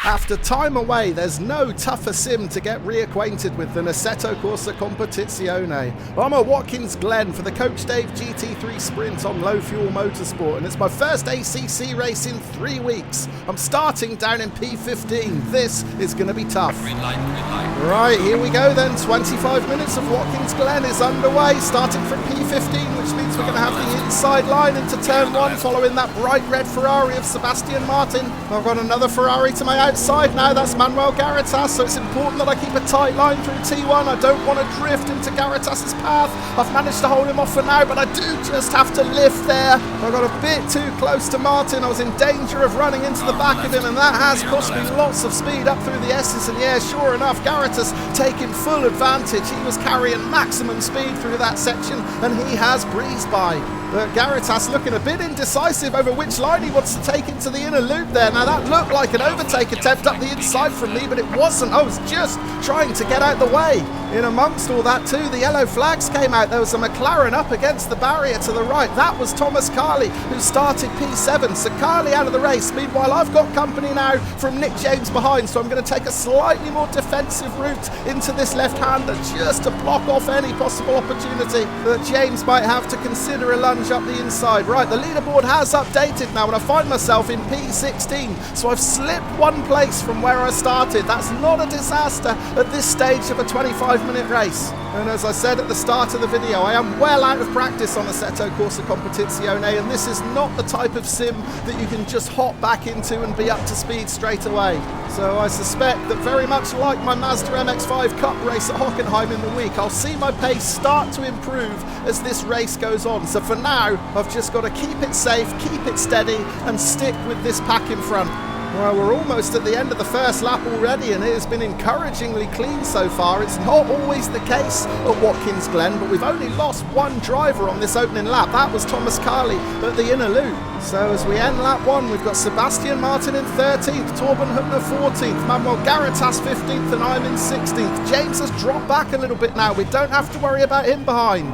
After time away, there's no tougher sim to get reacquainted with than Assetto Corsa Competizione. I'm at Watkins Glen for the Coach Dave GT3 Sprint on Low Fuel Motorsport, and it's my first ACC race in 3 weeks. I'm starting down in P15. This is going to be tough. Green light, green light. Right, here we go then. 25 minutes of Watkins Glen is underway, starting from P15, which means we're going to have the inside line into turn 1, following that bright red Ferrari of Sebastian Martin. I've got another Ferrari to my outside now, that's Manuel Garitas, so it's important that I keep a tight line through T1. I don't want to drift into Garitas' path. I've managed to hold him off for now, but I do just have to lift there. I got a bit too close to Martin. I was in danger of running into the back of him, and that has cost me lots of speed up through the S's, and yeah, sure enough, Garitas taking full advantage. He was carrying maximum speed through that section, and he has breezed by. But Garitas looking a bit indecisive over which line he wants to take into the inner loop there. Now that looked like an overtake attempt up the inside from me, but it wasn't. I was just trying to get out the way. In amongst all that too, the yellow flags came out. There was a McLaren up against the barrier to the right. That was Thomas Carley, who started P7. So Carley out of the race. Meanwhile, I've got company now from Nick James behind, so I'm going to take a slightly more defensive route into this left-hander just to block off any possible opportunity that James might have to consider a lunge up the inside. Right, the leaderboard has updated now, and I find myself in P16, so I've slipped one place from where I started. That's not a disaster at this stage of a 25-minute race. And as I said at the start of the video, I am well out of practice on Assetto Corsa Competizione, and this is not the type of sim that you can just hop back into and be up to speed straight away. So I suspect that very much like my Mazda MX-5 Cup race at Hockenheim in the week, I'll see my pace start to improve as this race goes on. So for now, I've just got to keep it safe, keep it steady, and stick with this pack in front. Well, we're almost at the end of the first lap already, and it has been encouragingly clean so far. It's not always the case at Watkins Glen, but we've only lost one driver on this opening lap. That was Thomas Carley at the inner loop. So as we end lap 1, we've got Sebastian Martin in 13th, Torben Hübner 14th, Manuel Garitas 15th, and I'm in 16th. James has dropped back a little bit now. We don't have to worry about him behind.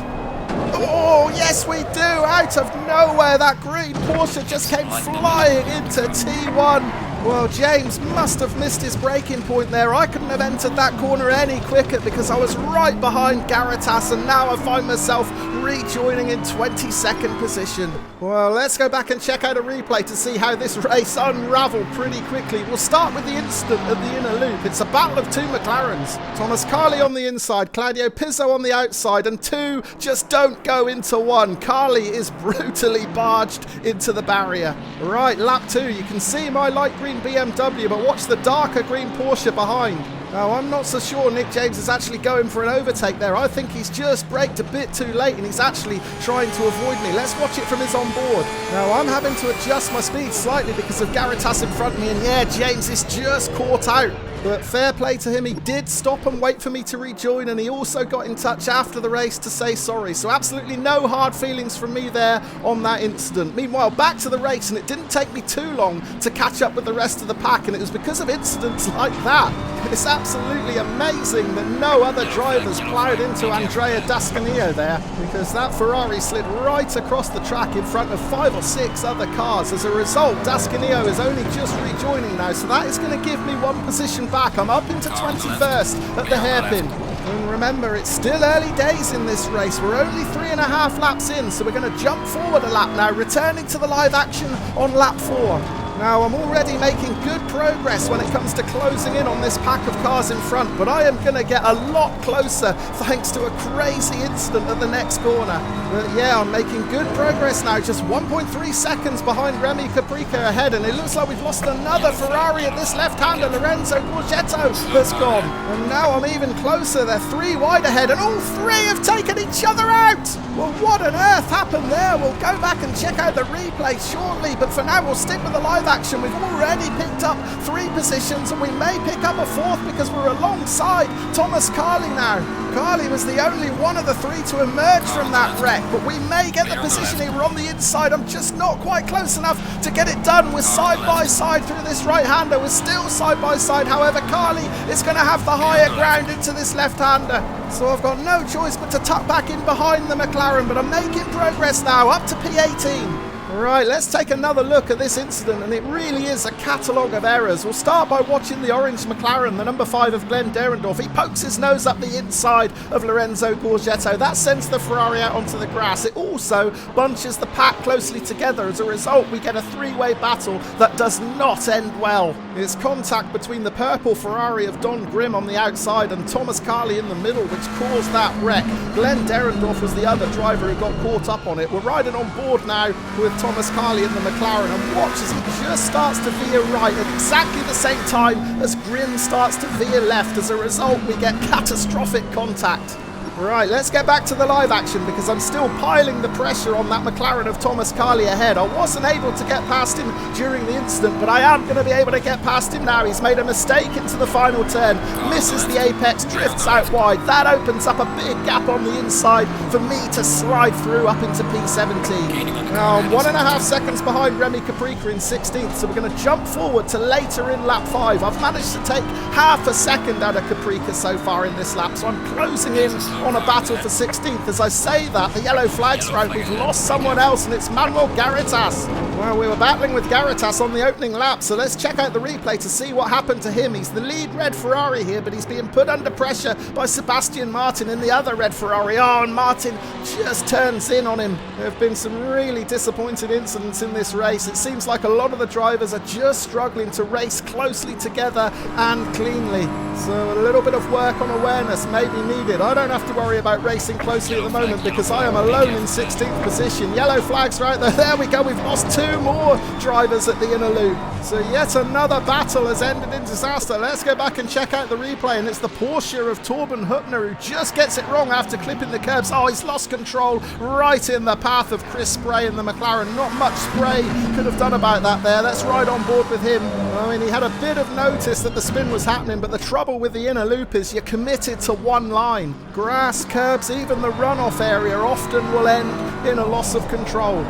Oh, yes we do! Out of nowhere, that green Porsche just came flying into T1. Well, James must have missed his braking point there. I couldn't have entered that corner any quicker because I was right behind Garitas, and now I find myself rejoining in 22nd position. Well, let's go back and check out a replay to see how this race unravelled pretty quickly. We'll start with the incident at the inner loop. It's a battle of two McLarens. Thomas Carley on the inside, Claudio Pizzo on the outside, and two just don't go into one. Carley is brutally barged into the barrier. Right, lap 2, you can see my light green BMW, but watch the darker green Porsche behind. Now, I'm not so sure Nick James is actually going for an overtake there. I think he's just braked a bit too late, and he's actually trying to avoid me. Let's watch it from his onboard. Now, I'm having to adjust my speed slightly because of Garitas in front of me, and yeah, James is just caught out. But fair play to him, he did stop and wait for me to rejoin, and he also got in touch after the race to say sorry. So absolutely no hard feelings from me there on that incident. Meanwhile, back to the race, and it didn't take me too long to catch up with the rest of the pack, and it was because of incidents like that. It's absolutely amazing that no other drivers ploughed into Andrea Dascanio there, because that Ferrari slid right across the track in front of 5 or 6 other cars. As a result, Dascanio is only just rejoining now, so that is going to give me one position back. I'm up into 21st at the hairpin. And remember, it's still early days in this race. We're only 3.5 laps in, so we're going to jump forward a lap now, returning to the live action on lap 4. Now, I'm already making good progress when it comes to closing in on this pack of cars in front, but I am going to get a lot closer thanks to a crazy incident at the next corner. But yeah, I'm making good progress now, just 1.3 seconds behind Remy Caprica ahead, and it looks like we've lost another Ferrari at this left-hander, Lorenzo Borgetto has gone. And now I'm even closer, they're 3 wide ahead, and all 3 have taken each other out! Well, what on earth happened there? We'll go back and check out the replay shortly, but for now we'll stick with the live action. We've already picked up 3 positions, and we may pick up a 4th because we're alongside Thomas Carley now. Carley was the only one of the 3 to emerge from that wreck, but we may get the position here. We're on the inside. I'm just not quite close enough to get it done. We're side by side through this right-hander. We're still side by side. However, Carley is going to have the higher ground into this left-hander. So I've got no choice but to tuck back in behind the McLaren, but I'm making progress now, up to P18. Right, let's take another look at this incident, and it really is a catalogue of errors. We'll start by watching the orange McLaren, the number 5 of Glenn Derendorf. He pokes his nose up the inside of Lorenzo Gorgetto. That sends the Ferrari out onto the grass. It also bunches the pack closely together. As a result, we get a three-way battle that does not end well. It's contact between the purple Ferrari of Don Grimm on the outside and Thomas Carley in the middle, which caused that wreck. Glenn Derendorf was the other driver who got caught up on it. We're riding on board now with Thomas Carley in the McLaren, and watch as he just starts to veer right at exactly the same time as Grimm starts to veer left. As a result, we get catastrophic contact. Right, let's get back to the live action because I'm still piling the pressure on that McLaren of Thomas Carley ahead. I wasn't able to get past him during the incident, but I am going to be able to get past him now. He's made a mistake into the final turn, misses the apex, drifts out wide. That opens up a big gap on the inside for me to slide through up into P17. Now, I'm 1.5 seconds behind Remy Caprica in 16th, so we're going to jump forward to later in lap 5. I've managed to take half a second out of Caprica so far in this lap, so I'm closing in on a battle for 16th. As I say that, the yellow flag's right. We've lost someone else, and it's Manuel Garitas. Well, we were battling with Garitas on the opening lap, so let's check out the replay to see what happened to him. He's the lead red Ferrari here, but he's being put under pressure by Sebastian Martin in the other red Ferrari. Oh, and Martin just turns in on him. There have been some really disappointing incidents in this race. It seems like a lot of the drivers are just struggling to race closely together and cleanly. So a little bit of work on awareness may be needed. I don't have to worry about racing closely at the moment because I am alone in 16th position. Yellow flags right there. There we go. We've lost 2 more drivers at the inner loop. So yet another battle has ended in disaster. Let's go back and check out the replay, and it's the Porsche of Torben Huttner who just gets it wrong after clipping the curbs. Oh, he's lost control right in the path of Chris Spray in the McLaren. Not much Spray could have done about that there. Let's ride on board with him. I mean, he had a bit of notice that the spin was happening, but the trouble with the inner loop is you're committed to one line. Grass, curbs, even the runoff area often will end in a loss of control.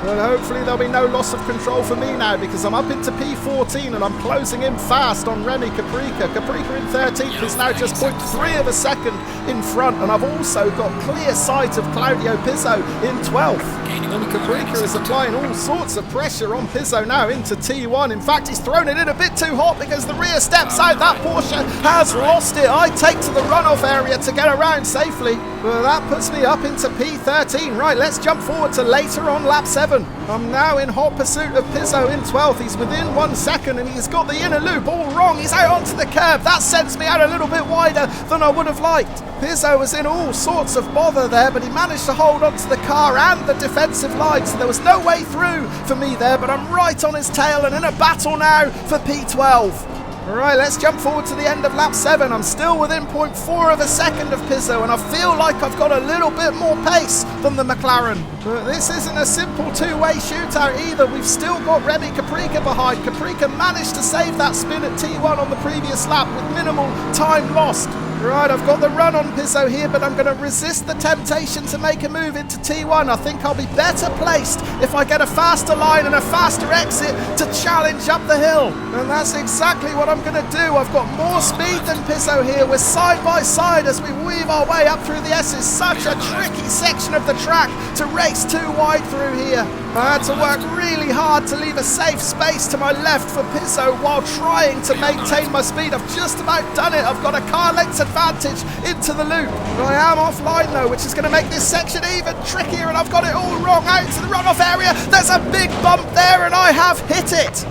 But hopefully there'll be no loss of control for me now because I'm up into P14 and I'm closing in fast on Remy Caprica. Caprica in 13th is now just 0.3 of a second in front, and I've also got clear sight of Claudio Pizzo in 12th. And Caprica is applying all sorts of pressure on Pizzo now into T1. In fact, he's thrown it in a bit too hot because the rear steps out. That Porsche has lost it. I take to the runoff area to get around safely. Well, that puts me up into P13. Right, let's jump forward to later on lap 7. I'm now in hot pursuit of Pizzo in 12th. He's within 1 second and he's got the inner loop all wrong. He's out onto the curb. That sends me out a little bit wider than I would have liked. Pizzo was in all sorts of bother there, but he managed to hold onto the car and the defensive line, so there was no way through for me there, but I'm right on his tail and in a battle now for P12. Alright, let's jump forward to the end of lap 7. I'm still within 0.4 of a second of Pizzo, and I feel like I've got a little bit more pace than the McLaren. But this isn't a simple two-way shootout either. We've still got Remy Caprica behind. Caprica managed to save that spin at T1 on the previous lap with minimal time lost. Right, I've got the run on Pizzo here, but I'm going to resist the temptation to make a move into T1. I think I'll be better placed if I get a faster line and a faster exit to challenge up the hill. And that's exactly what I'm going to do. I've got more speed than Pizzo here. We're side by side as we weave our way up through the S's. Such a tricky section of the track to race too wide through here. I had to work really hard to leave a safe space to my left for Pizzo while trying to maintain my speed. I've just about done it. I've got a car length advantage into the loop. But I am offline though, which is going to make this section even trickier, and I've got it all wrong out into the runoff area. There's a big bump there and I have hit it.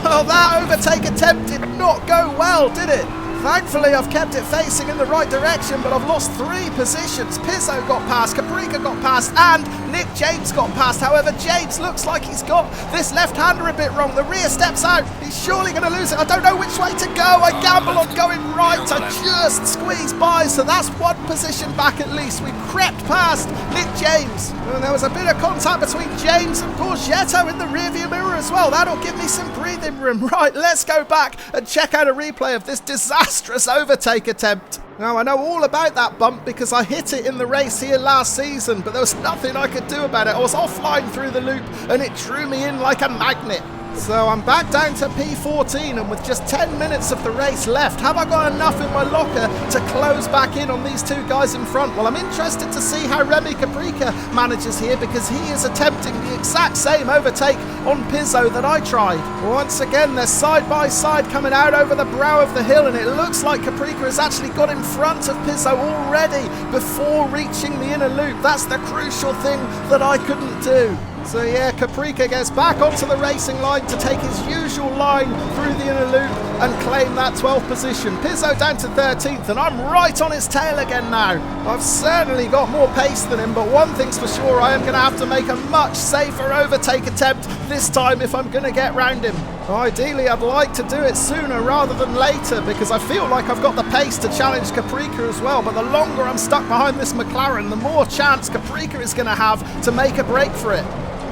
Well, that overtake attempt did not go well, did it? Thankfully, I've kept it facing in the right direction, but I've lost 3 positions. Pizzo got past, Caprica got past, and Nick James got past. However, James looks like he's got this left-hander a bit wrong. The rear steps out. He's surely going to lose it. I don't know which way to go. I gamble on going right. I just squeeze by, so that's 1 position back at least. We crept past Nick James. And there was a bit of contact between James and Gorgetto in the rearview mirror as well. That'll give me some breathing room. Right, let's go back and check out a replay of this disastrous overtake attempt. Now, I know all about that bump because I hit it in the race here last season, but there was nothing I could do about it. I was offline through the loop and it drew me in like a magnet. So I'm back down to P14, and with just 10 minutes of the race left, have I got enough in my locker to close back in on these two guys in front? Well, I'm interested to see how Remy Caprica manages here, because he is attempting the exact same overtake on Pizzo that I tried. Once again, they're side by side coming out over the brow of the hill, and it looks like Caprica has actually got in front of Pizzo already before reaching the inner loop. That's the crucial thing that I couldn't do. So yeah, Caprica gets back onto the racing line to take his usual line through the inner loop and claim that 12th position. Pizzo down to 13th, and I'm right on his tail again now. I've certainly got more pace than him, but one thing's for sure, I am going to have to make a much safer overtake attempt this time if I'm going to get round him. Ideally, I'd like to do it sooner rather than later, because I feel like I've got the pace to challenge Caprica as well, but the longer I'm stuck behind this McLaren, the more chance Caprica is going to have to make a break for it.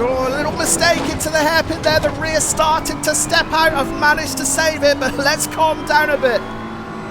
Oh, a little mistake into the hairpin there. The rear started to step out. I've managed to save it, but let's calm down a bit.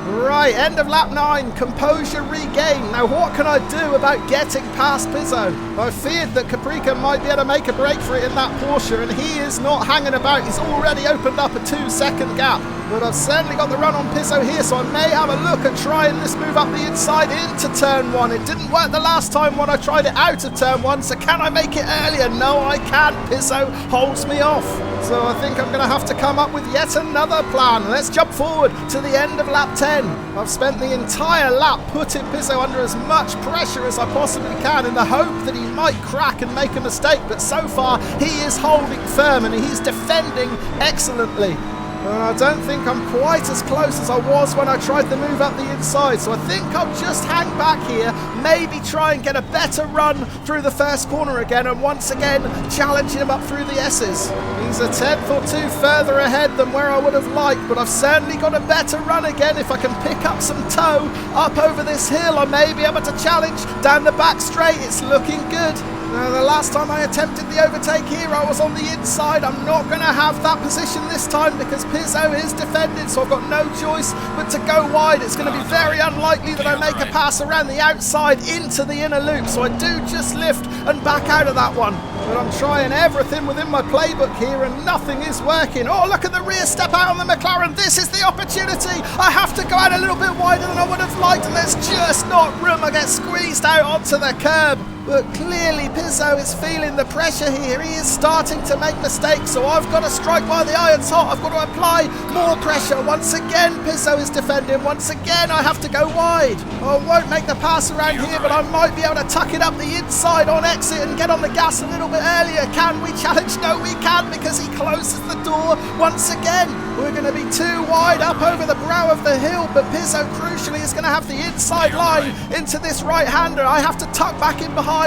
Right, end of lap 9, composure regained. Now what can I do about getting past Pizzo? I feared that Caprica might be able to make a break for it in that Porsche, and he is not hanging about. He's already opened up a 2-second gap. But I've certainly got the run on Pizzo here, so I may have a look at trying this move up the inside into turn 1. It didn't work the last time when I tried it out of turn 1, so can I make it earlier? No, I can't. Pizzo holds me off. So I think I'm going to have to come up with yet another plan. Let's jump forward to the end of lap 10. I've spent the entire lap putting Pizzo under as much pressure as I possibly can in the hope that he might crack and make a mistake, but so far he is holding firm and he's defending excellently. And I don't think I'm quite as close as I was when I tried the move up the inside, so I think I'll just hang back here, maybe try and get a better run through the first corner again, and once again challenge him up through the S's. He's a 10th or 2 further ahead than where I would have liked, but I've certainly got a better run again. If I can pick up some toe up over this hill, I may be able to challenge down the back straight. It's looking good. Now, the last time I attempted the overtake here, I was on the inside. I'm not going to have that position this time because Pizzo is defended, so I've got no choice but to go wide. It's going to be very unlikely that I make a pass around the outside into the inner loop, so I do just lift and back out of that one. But I'm trying everything within my playbook here and nothing is working. Oh, look at the rear step out on the McLaren. This is the opportunity. I have to go out a little bit wider than I would have liked, and there's just not room. I get squeezed out onto the curb. But clearly Pizzo is feeling the pressure here. He is starting to make mistakes, so I've got to strike while the iron's hot. I've got to apply more pressure. Once again, Pizzo is defending. Once again, I have to go wide. I won't make the pass around here, but I might be able to tuck it up the inside on exit and get on the gas a little bit earlier. Can we challenge? No, we can, because he closes the door once again. We're going to be too wide up over the brow of the hill, but Pizzo crucially is going to have the inside line into this right-hander. I have to tuck back in behind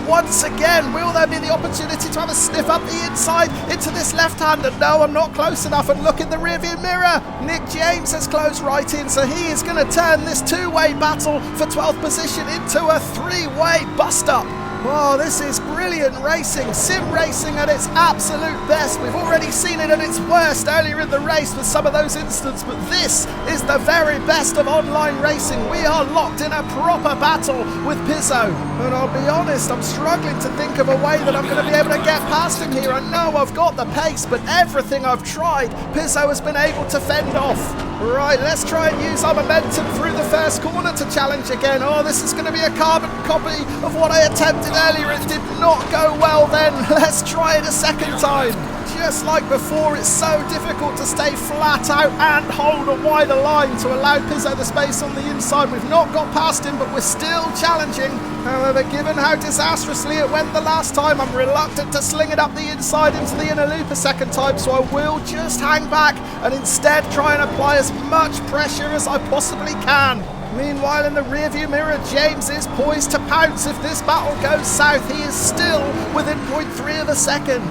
once again. Will there be the opportunity to have a sniff up the inside into this left-hander? No, I'm not close enough, and look in the rearview mirror. Nick James has closed right in, so he is going to turn this two-way battle for 12th position into a three-way bust-up. Oh, this is brilliant racing, sim racing at its absolute best. We've already seen it at its worst earlier in the race with some of those incidents, but this is the very best of online racing. We are locked in a proper battle with Pizzo. And I'll be honest, I'm struggling to think of a way that I'm going to be able to get past him here. I know I've got the pace, but everything I've tried, Pizzo has been able to fend off. Right, let's try and use our momentum through the first corner to challenge again. Oh, this is going to be a carbon copy of what I attempted earlier. It did not go well then. Let's try it a second time. Just like before, it's so difficult to stay flat out and hold a wider line to allow Pizzo the space on the inside. We've not got past him, but we're still challenging. However, given how disastrously it went the last time, I'm reluctant to sling it up the inside into the inner loop a second time, so I will just hang back and instead try and apply as much pressure as I possibly can. Meanwhile, in the rearview mirror, James is poised to pounce if this battle goes south. He is still within 0.3 of a second.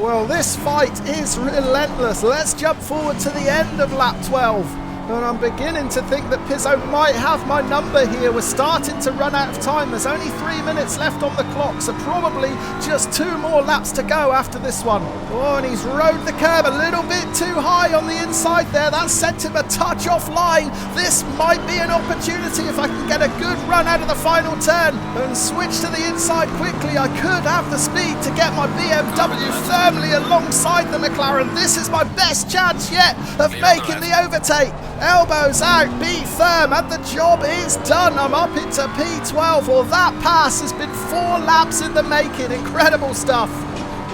Well, this fight is relentless. Let's jump forward to the end of lap 12. And I'm beginning to think that Pizzo might have my number here. We're starting to run out of time. There's only 3 minutes left on the clock, so probably just 2 more laps to go after this one. Oh, and he's rode the curb a little bit too high on the inside there. That sent him a touch offline. This might be an opportunity if I can get a good run out of the final turn and switch to the inside quickly. I could have the speed to get my BMW firmly alongside the McLaren. This is my best chance yet of making the overtake. Elbows out, be firm, and the job is done. I'm up into P12. Well, that pass has been 4 laps in the making. Incredible stuff.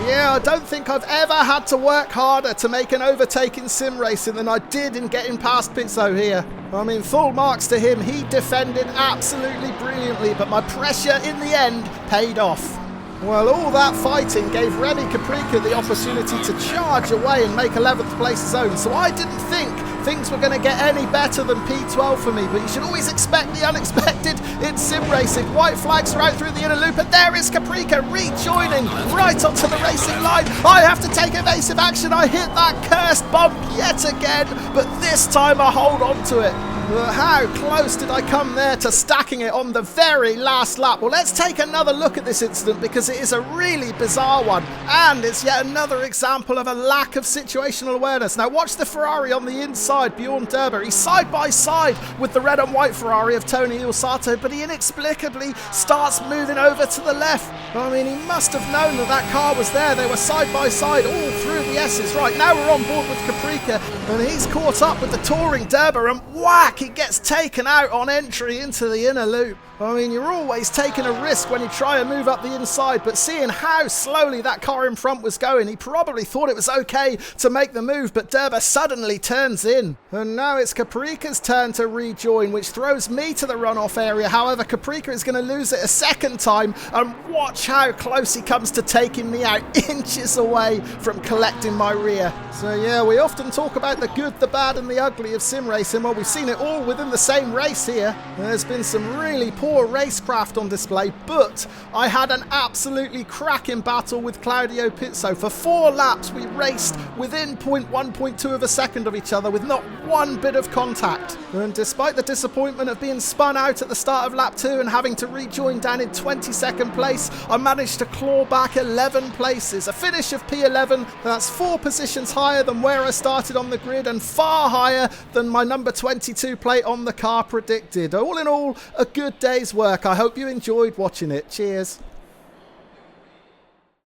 Yeah, I don't think I've ever had to work harder to make an overtake in sim racing than I did in getting past Pizzo here. I mean, full marks to him. He defended absolutely brilliantly, but my pressure in the end paid off. Well, all that fighting gave Remy Caprica the opportunity to charge away and make 11th place his own, so I didn't think things were going to get any better than P12 for me, but you should always expect the unexpected in sim racing. White flags right through the inner loop, and there is Caprica rejoining right onto the racing line. I have to take evasive action. I hit that cursed bump yet again, but this time I hold on to it. How close did I come there to stacking it on the very last lap? Well, let's take another look at this incident because it is a really bizarre one, and it's yet another example of a lack of situational awareness. Now watch the Ferrari on the inside, Bjorn Derber. He's side by side with the red and white Ferrari of Tony Ilsato, but he inexplicably starts moving over to the left. I mean, he must have known that that car was there. They were side by side all through the S's. Right, now we're on board with Caprica, and he's caught up with the touring Derber, and whack! He gets taken out on entry into the inner loop. I mean, you're always taking a risk when you try and move up the inside, but seeing how slowly that car in front was going, he probably thought it was okay to make the move, but Derber suddenly turns in. And now it's Caprica's turn to rejoin, which throws me to the runoff area. However, Caprica is going to lose it a second time, and watch how close he comes to taking me out, inches away from collecting my rear. So yeah, we often talk about the good, the bad and the ugly of sim racing. Well, we've seen it all within the same race here. There's been some really poor racecraft on display, but I had an absolutely cracking battle with Claudio Pizzo. For 4 laps we raced within 0.1, 0.2 of a second of each other with not one bit of contact. And despite the disappointment of being spun out at the start of lap 2 and having to rejoin down in 22nd place, I managed to claw back 11 places. A finish of P11, that's 4 positions higher than where I started on the grid and far higher than my number 22 plate on the car predicted. All in all, a good day's work. I hope you enjoyed watching it. Cheers.